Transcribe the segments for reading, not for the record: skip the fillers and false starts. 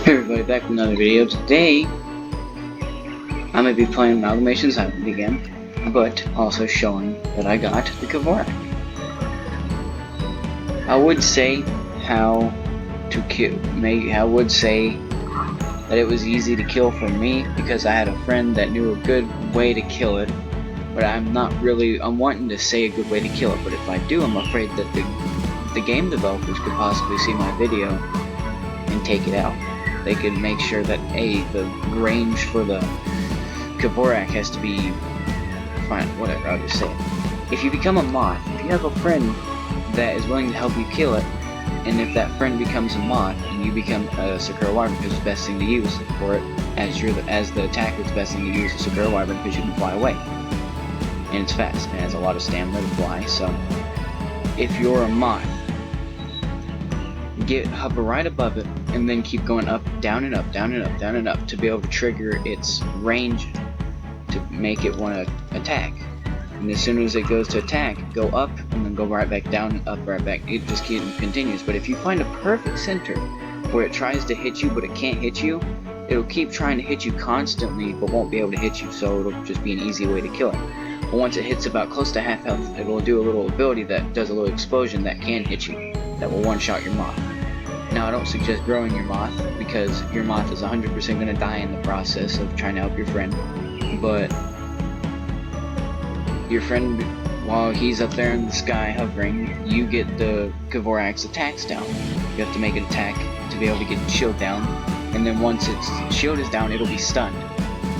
Hey everybody, back with another video. Today, I'm going to be playing Malgamations Island again, but also showing that I got the Kavorak. I would say how to kill. I would say that it was easy to kill for me because I had a friend that knew a good way to kill it. But I'm wanting to say a good way to kill it, but if I do, I'm afraid that the game developers could possibly see my video and take it out. They could make sure that the range for the Kavorak has to be fine. Whatever, I'll just say it. If you become a moth, if you have a friend that is willing to help you kill it, and if that friend becomes a moth and you become a Sakura Wyvern, because it's the best thing to use for it, as the attacker, it's the best thing to use a Sakura Wyvern because you can fly away, and it's fast and it has a lot of stamina to fly. So if you're a moth, hover right above it and then keep going up, down and up, down and up, down and up to be able to trigger its range to make it want to attack. And as soon as it goes to attack, go up and then go right back down and up, right back. It just continues. But if you find a perfect center where it tries to hit you but it can't hit you, it'll keep trying to hit you constantly but won't be able to hit you, so it'll just be an easy way to kill it. But once it hits about close to half health, it will do a little ability that does a little explosion that can hit you, that will one-shot your moth. Now, I don't suggest growing your moth, because your moth is 100% going to die in the process of trying to help your friend. But your friend, while he's up there in the sky hovering, you get the Kavorak's attacks down. You have to make it attack to be able to get its shield down, and then once its shield is down, it'll be stunned.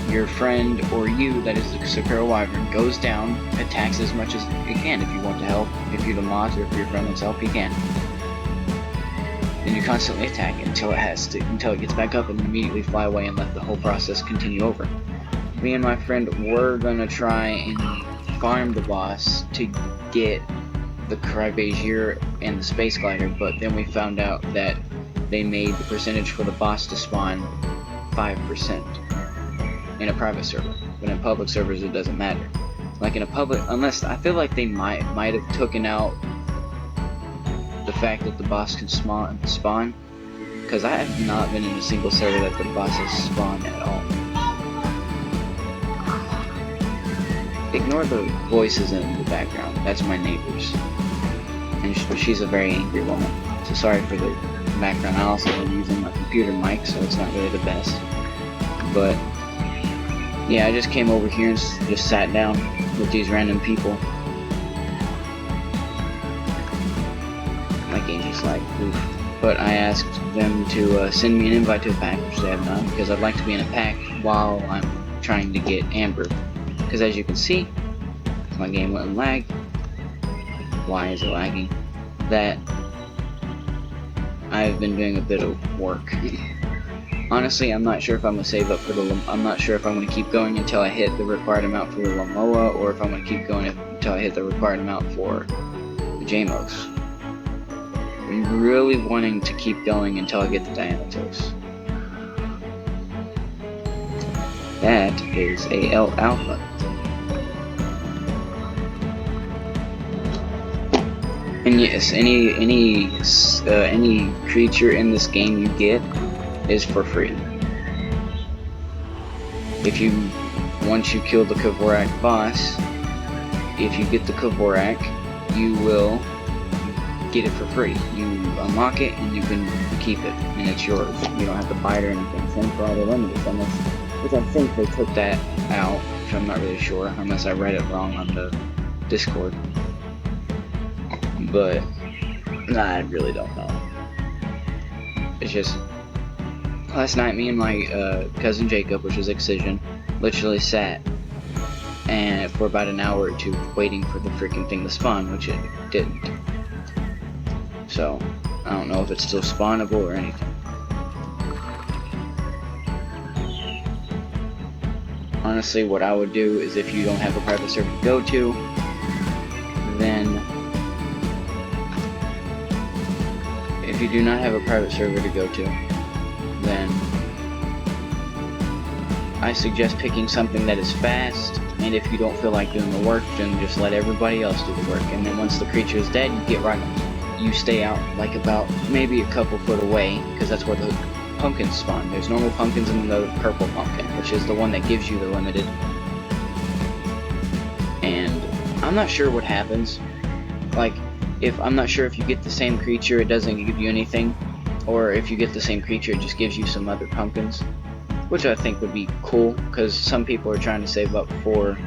Your friend or you, that is the Sakura Wyvern, goes down, attacks as much as it can. If you want to help, if you're the moth, or if your friend wants help, you can. Then you constantly attack it until it gets back up and immediately fly away and let the whole process continue over. Me and my friend were gonna try and farm the boss to get the Crybasier and the Space Glider, but then we found out that they made the percentage for the boss to spawn 5% in a private server, but in public servers it doesn't matter. Like in a public, unless I feel like they might have taken out the fact that the boss can spawn, because I have not been in a single server that the boss has spawned at all. Ignore the voices in the background, that's my neighbors, and she's a very angry woman, so sorry for the background. I also am using my computer mic, so it's not really the best, but yeah, I just came over here and just sat down with these random people. My game is like, oof. But I asked them to send me an invite to a pack, which they have not, because I'd like to be in a pack while I'm trying to get Amber. Because as you can see, my game went lag. Why is it lagging? That I've been doing a bit of work. Honestly, I'm not sure if I'm gonna save up for I'm not sure if I'm gonna keep going until I hit the required amount for the Lamoa, or if I'm gonna keep going until I hit the required amount for the Jamos. I'm really wanting to keep going until I get the Dianatos. That is a L Alpha. And yes, any creature in this game you get is for free. Once you kill the Kavorak boss, if you get the Kavorak, you will get it for free. You unlock it and you can keep it, and it's yours. You don't have to buy it or anything. Same for all the limited, which I think they took that out, which I'm not really sure, unless I read it wrong on the Discord. But I really don't know. It's just, last night me and my cousin Jacob, which was Excision, literally sat and for about an hour or two waiting for the freaking thing to spawn, which it didn't. So, I don't know if it's still spawnable or anything. Honestly, what I would do is, if you don't have a private server to go to, then if you do not have a private server to go to, then I suggest picking something that is fast, and if you don't feel like doing the work, then just let everybody else do the work, and then once the creature is dead, you get right on. You stay out like about maybe a couple foot away, because that's where the pumpkins spawn. There's normal pumpkins and the purple pumpkin, which is the one that gives you the limited. And I'm not sure what happens. Like, I'm not sure if you get the same creature, it doesn't give you anything, or if you get the same creature, it just gives you some other pumpkins, which I think would be cool, because some people are trying to save up for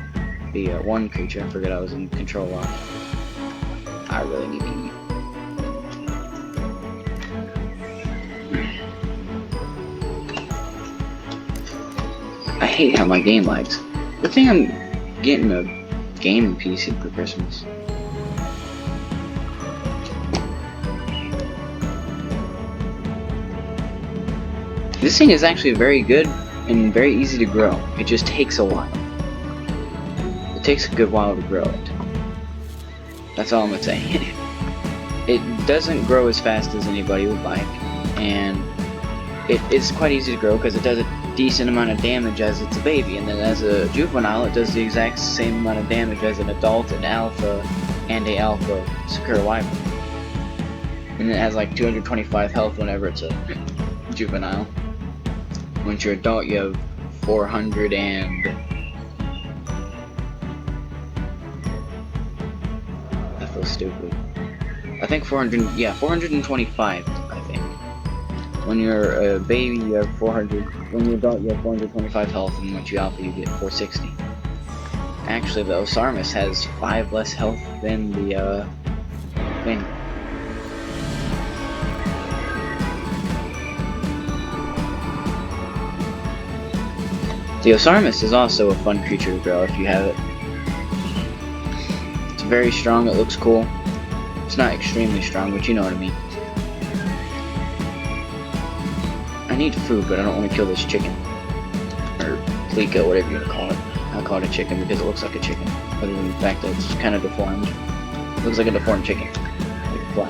the one creature. I forget I was in control lock. I really need to eat. I hate how my game lags. Good thing I'm getting a gaming PC for Christmas. This thing is actually very good and very easy to grow. It just takes a while. It takes a good while to grow it. That's all I'm gonna say. It doesn't grow as fast as anybody would like, and it's quite easy to grow because it does a decent amount of damage as it's a baby, and then as a juvenile it does the exact same amount of damage as an adult, an alpha, and a alpha Sakura Wyvern. And it has like 225 health whenever it's a juvenile. Once you're adult, you have 400 and... That feels stupid. I think 425, I think. When you're a baby, you have 400. When you're adult, you have 425 health, and once you alpha, you get 460. Actually, the Osarmus has 5 less health than the, thing. The Osarmus is also a fun creature to grow if you have it. It's very strong, it looks cool. It's not extremely strong, but you know what I mean. I need food, but I don't want to kill this chicken. Or Pleco, whatever you want to call it. I'll call it a chicken because it looks like a chicken. Other than the fact that it's kind of deformed. It looks like a deformed chicken. Like a fly.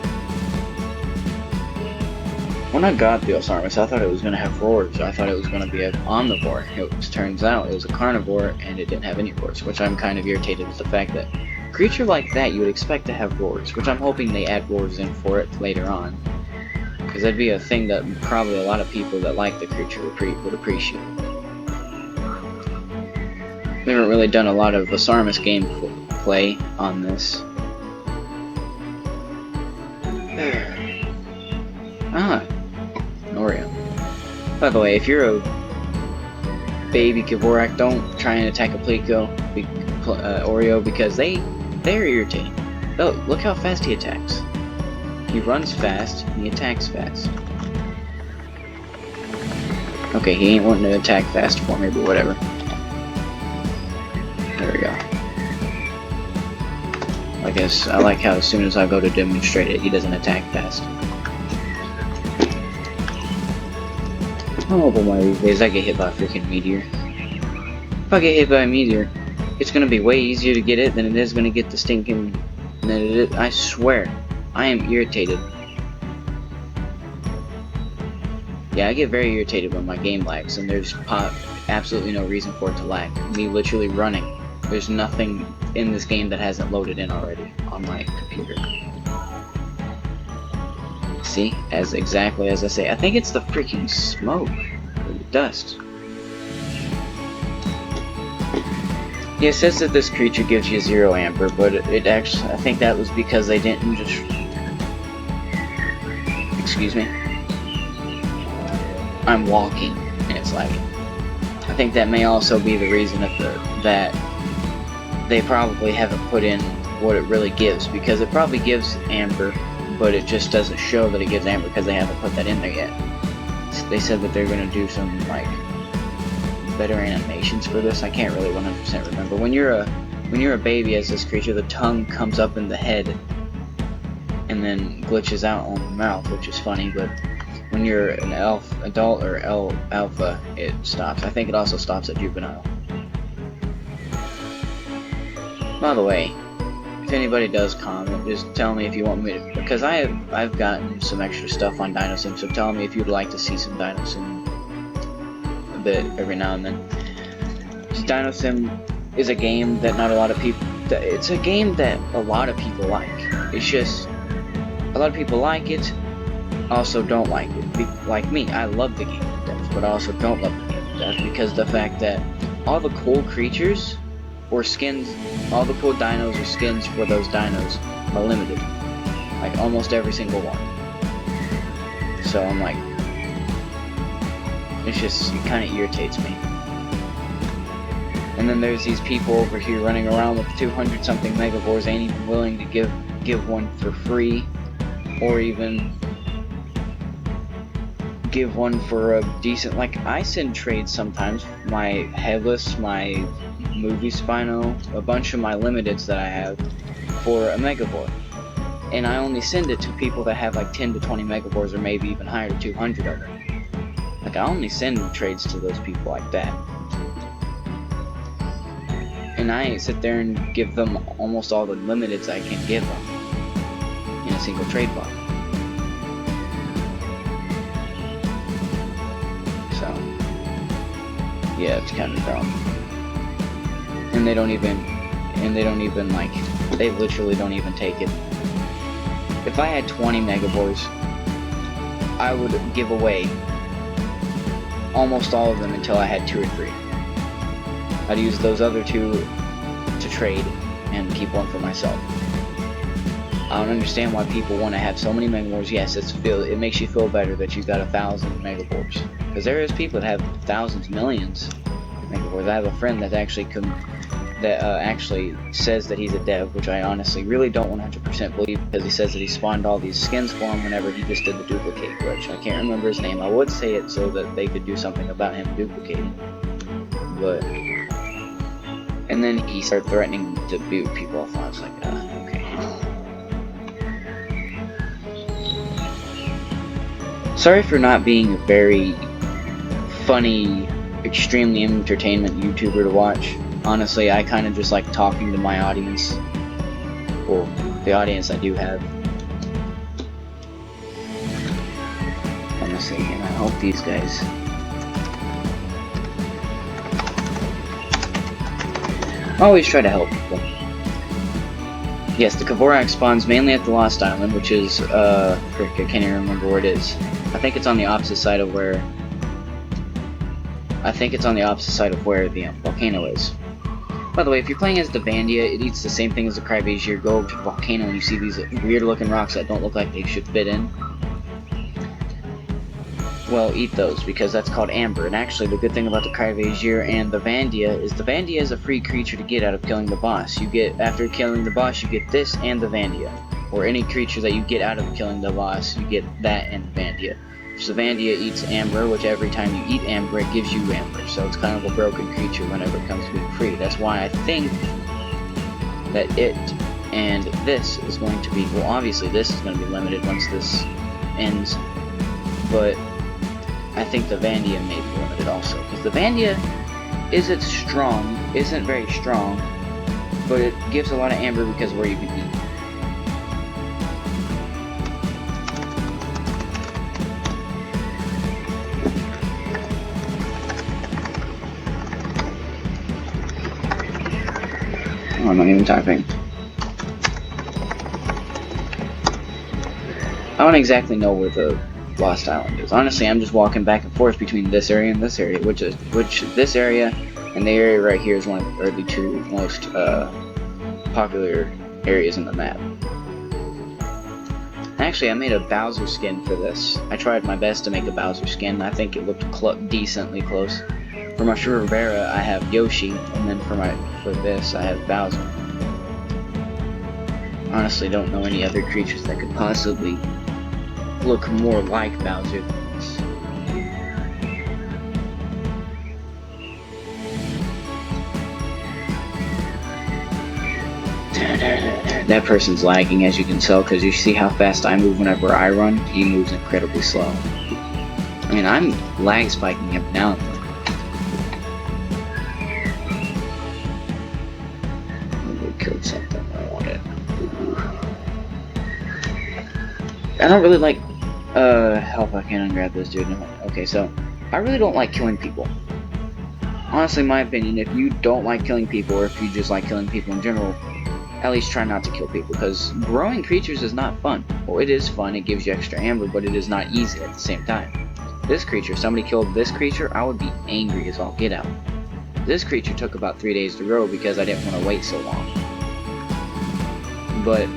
When I got the Osarmus, I thought it was going to have roars. I thought it was going to be an omnivore. It turns out it was a carnivore, and it didn't have any roars, which I'm kind of irritated with the fact that a creature like that you would expect to have roars, which I'm hoping they add roars in for it later on. Because that'd be a thing that probably a lot of people that like the creature would appreciate. We haven't really done a lot of Osarmus gameplay on this. Oreo. By the way, if you're a baby Kivorak, don't try and attack a Pleco, Oreo, because they're irritating. Oh, look how fast he attacks. He runs fast, and he attacks fast. Okay, he ain't wanting to attack fast for me, but whatever. There we go. I like how as soon as I go to demonstrate it, he doesn't attack fast. Oh, but my days, I get hit by a freaking meteor. If I get hit by a meteor, it's gonna be way easier to get it than it is gonna get the stinking... I swear, I am irritated. Yeah, I get very irritated when my game lags, and there's absolutely no reason for it to lag. Me literally running. There's nothing in this game that hasn't loaded in already on my computer. See, exactly as I say. I think it's the freaking smoke, or the dust. Yeah, it says that this creature gives you 0 amber, but it actually, I think that was because they didn't just... Excuse me. I'm walking, and it's lagging. I think that may also be the reason that they probably haven't put in what it really gives, because it probably gives amber, but it just doesn't show that it gives amber because they haven't put that in there yet. They said that they're going to do some, like, better animations for this. I can't really 100% remember. When you're a baby as this creature, the tongue comes up in the head and then glitches out on the mouth, which is funny, but when you're an adult or alpha, it stops. I think it also stops at juvenile. By the way, if anybody does comment, just tell me if you want me to, because I've gotten some extra stuff on DinoSim, so tell me if you'd like to see some DinoSim a bit every now and then. DinoSim is a game that not a lot of people, it's a game that a lot of people like. It's just, a lot of people like it, also don't like it. like me, I love the game to death, but I also don't love the game to death because the fact that all the cool creatures or skins, all the cool dinos or skins for those dinos are limited. Like almost every single one. So I'm like, it kind of irritates me. And then there's these people over here running around with 200 something megavores, ain't even willing to give one for free, or even give one for a decent, like I send trades sometimes, my headless, my movie Spino, a bunch of my limiteds that I have for a megavore. And I only send it to people that have like 10 to 20 megavores or maybe even higher to 200 of them. Like I only send trades to those people like that. And I ain't sit there and give them almost all the limiteds I can give them in a single trade block. So, yeah, it's kind of dumb. And they don't even like, they literally don't even take it. If I had 20 megavores, I would give away almost all of them until I had 2 or 3. I'd use those other 2 to trade and keep one for myself. I don't understand why people want to have so many megavores. Yes, it makes you feel better that you got 1,000 megavores. Because there is people that have thousands, millions of megavores. I have a friend that actually says that he's a dev, which I honestly really don't 100% believe, because he says that he spawned all these skins for him whenever he just did the duplicate glitch. I can't remember his name. I would say it so that they could do something about him duplicating. But... and then he started threatening to boot people off. I was like, okay. Sorry for not being a very funny, extremely entertainment YouTuber to watch. Honestly, I kind of just like talking to my audience. Well, the audience I do have. Honestly, and I hope these guys... always try to help people. Yes, the Kavorak spawns mainly at the Lost Island, which is, frick, I can't even remember where it is. I think it's on the opposite side of where... the volcano is. By the way, if you're playing as the Vandia, it eats the same thing as the Crybazier. Go over to the volcano and you see these weird looking rocks that don't look like they should fit in. Well, eat those, because that's called amber. And actually, the good thing about the Crybazier and the Vandia is a free creature to get out of killing the boss. You get, after killing the boss, you get this and the Vandia. Or any creature that you get out of killing the boss, you get that and the Vandia. So the Vandia eats amber, which every time you eat amber, it gives you amber. So it's kind of a broken creature whenever it comes to being free. That's why I think that it and this is going to be, well, obviously this is going to be limited once this ends. But I think the Vandia may be limited also, because the Vandia isn't very strong, but it gives a lot of amber because of where you can eat. Oh, I'm not even typing. I don't exactly know where the Lost Island is. Honestly, I'm just walking back and forth between this area and this area, which this area and the area right here is the 2 most popular areas in the map. Actually, I made a Bowser skin for this. I tried my best to make a Bowser skin. I think it looked decently close. For my Rivera, I have Yoshi, and then for this, I have Bowser. Honestly, don't know any other creatures that could possibly look more like Bowser than this. That person's lagging, as you can tell, because you see how fast I move whenever I run. He moves incredibly slow. I mean, I'm lag spiking him now. Killed something. I want it. I don't really like. Help! I can't ungrab this dude. No. Okay, so I really don't like killing people. Honestly, in my opinion, if you don't like killing people, or if you just like killing people in general, at least try not to kill people, because growing creatures is not fun. Well, it is fun, it gives you extra amber, but it is not easy at the same time. This creature, somebody killed this creature, I would be angry as all get out. This creature took about 3 days to grow because I didn't want to wait so long. But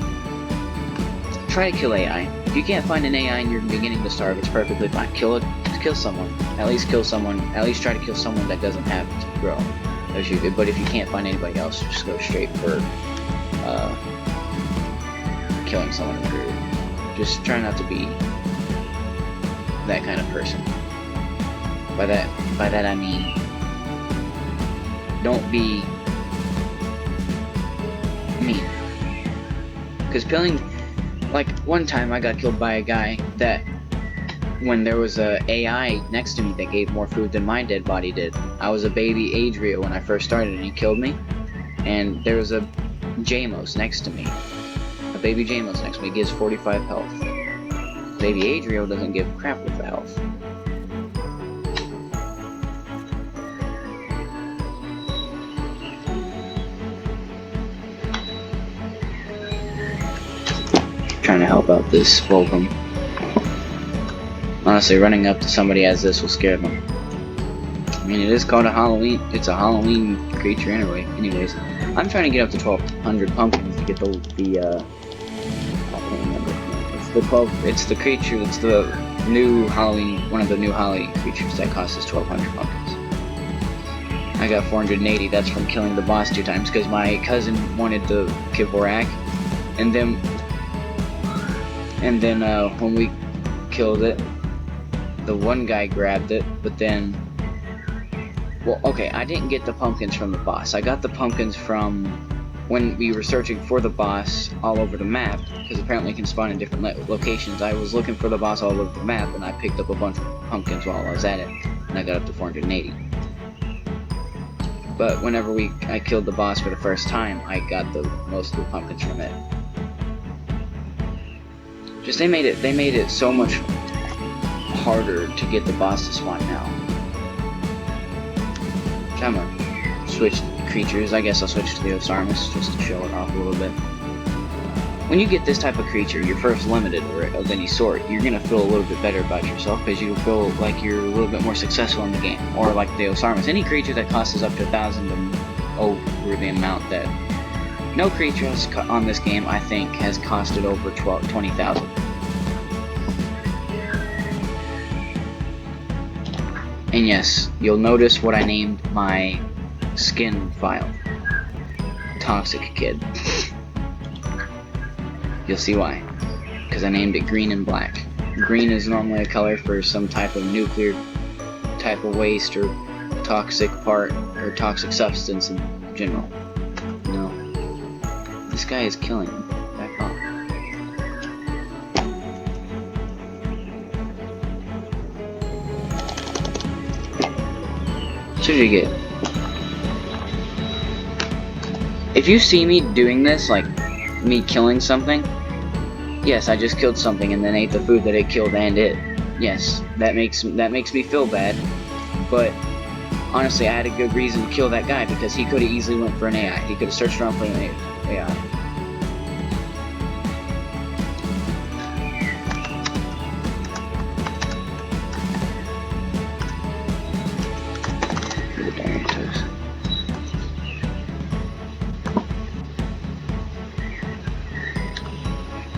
try to kill AI. If you can't find an AI and you're beginning to starve, it's perfectly fine. Kill someone. At least kill someone. At least try to kill someone that doesn't have to grow. But if you can't find anybody else, just go straight for killing someone in group. Just try not to be that kind of person. By that I mean, don't be mean. Because killing, like one time I got killed by a guy that, when there was a AI next to me that gave more food than my dead body did. I was a baby Adria when I first started and he killed me. And there was a Jamos next to me. A baby Jamos next to me gives 45 health. Baby Adrio doesn't give crap with the health. Trying to help out this Volcom. Honestly, running up to somebody as this will scare them. I mean, it is called a Halloween. It's a Halloween creature anyway. Anyways, I'm trying to get up to 1,200 pumpkins to get the I can't remember. It's the creature. It's the new Halloween. One of the new Halloween creatures that costs us 1,200 pumpkins. I got 480. That's from killing the boss 2 times because my cousin wanted the Kivorak, and then when we killed it, the one guy grabbed it, but then, well, okay, I didn't get the pumpkins from the boss. I got the pumpkins from when we were searching for the boss all over the map, because apparently it can spawn in different locations. I was looking for the boss all over the map, and I picked up a bunch of pumpkins while I was at it, and I got up to 480. But whenever I killed the boss for the first time, I got most of the pumpkins from it. Just they made it so much harder to get the boss to spawn now. I'm gonna switch creatures. I guess I'll switch to the Osarmus just to show it off a little bit. When you get this type of creature, you're first limited or of any sort, you're gonna feel a little bit better about yourself because you feel like you're a little bit more successful in the game. Or like the Osarmus, any creature that costs us up to 1,000 and over the amount that no creature on this game, I think, has costed over 20,000. And yes, you'll notice what I named my skin file. Toxic Kid. You'll see why. Because I named it green and black. Green is normally a color for some type of nuclear type of waste or toxic part or toxic substance in general. No. This guy is killing him. Back off. What did you get? If you see me doing this, like me killing something, yes, I just killed something and then ate the food that it killed and it. Yes, that makes me feel bad, but honestly, I had a good reason to kill that guy because he could have easily went for an AI. He could have searched around for an AI.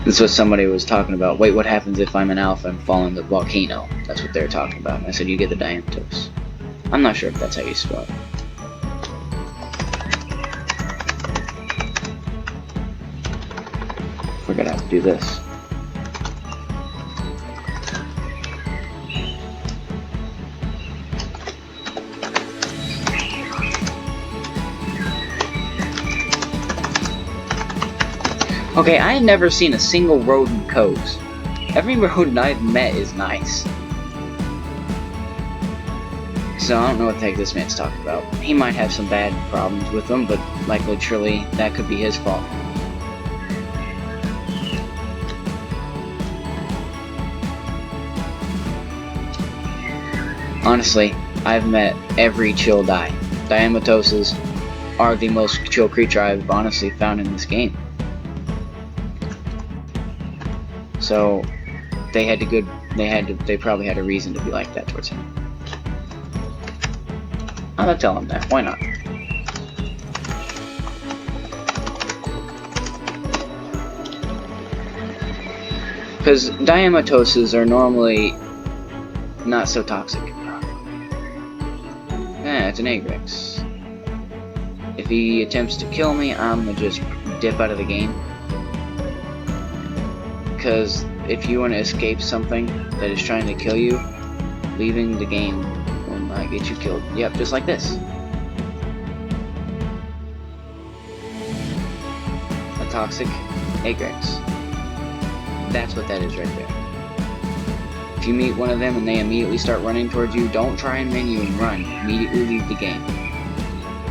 That's what somebody was talking about. Wait, what happens if I'm an alpha and fall in the volcano? That's what they were talking about. And I said, you get the Dianthos. I'm not sure if that's how you spell it. We're gonna have to do this. Okay, I had never seen a single rodent coax. Every rodent I've met is nice. So I don't know what the heck this man's talking about. He might have some bad problems with them, but like literally, that could be his fault. Honestly, I've met every chill die. Diamatoses, are the most chill creature I've honestly found in this game. So they probably had a reason to be like that towards him. I'm gonna tell him that. Why not? Because diamatoses are normally not so toxic. It's an Agrex. If he attempts to kill me, I'm gonna just dip out of the game. Because if you want to escape something that is trying to kill you, leaving the game will not get you killed. Yep, just like this. A toxic Agrex. That's what that is right there. If you meet one of them and they immediately start running towards you, don't try and menu and run. Immediately leave the game.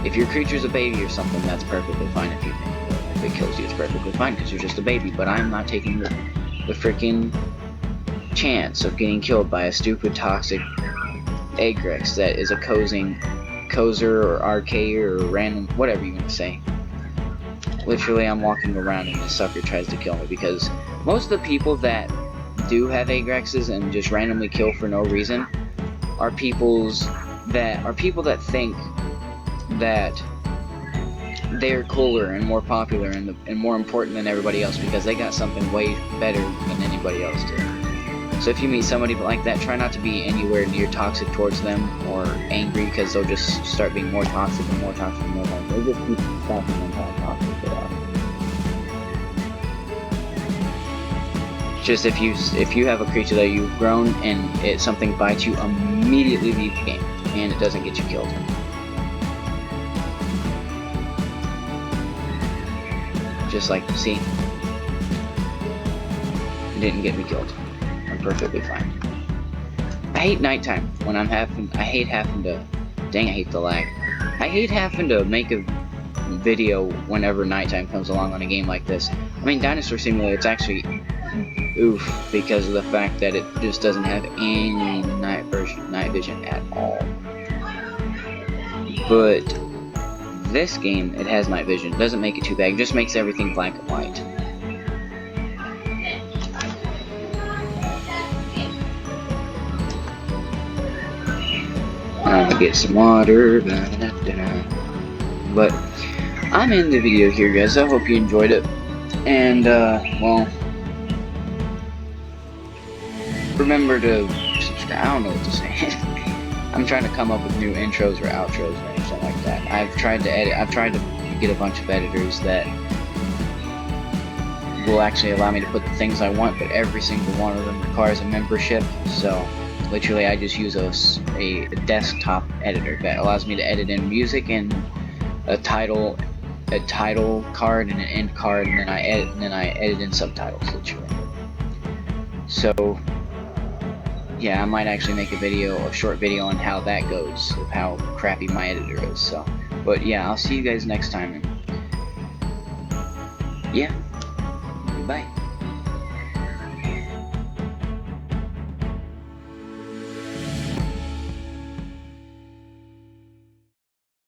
If your creature's a baby or something, that's perfectly fine. If it kills you, it's perfectly fine because you're just a baby. But I'm not taking the freaking chance of getting killed by a stupid toxic Agrex that is a cozer or archaeer or random, whatever you want to say. Literally, I'm walking around and this sucker tries to kill me because most of the people that do have Agrexes and just randomly kill for no reason are people that think that they're cooler and more popular and more important than everybody else because they got something way better than anybody else did. So if you meet somebody like that, try not to be anywhere near toxic towards them or angry because they'll just start being more toxic and more toxic and more toxic. They'll just keep stopping them how toxic they are. Just if you have a creature that you've grown and something bites you, immediately leave the game and it doesn't get you killed. Just like, see, it didn't get me killed. I'm perfectly fine. I hate nighttime when I hate having to, dang, I hate the lag. I hate having to make a video whenever nighttime comes along on a game like this. I mean, Dinosaur Simulator, it's actually oof because of the fact that it just doesn't have any night vision at all. But this game, it has night vision. It doesn't make it too bad. It just makes everything black and white. I'm gonna get some water. But I'm in the video here, guys. I hope you enjoyed it. And well, remember to subscribe. I don't know what to say. I'm trying to come up with new intros or outros or anything like that. I've tried to get a bunch of editors that will actually allow me to put the things I want, but every single one of them requires a membership. So literally I just use a desktop editor that allows me to edit in music and a title card and an end card, and then I edit in subtitles, literally. So yeah, I might actually make a short video on how that goes, of how crappy my editor is. So, but yeah, I'll see you guys next time. And yeah, goodbye.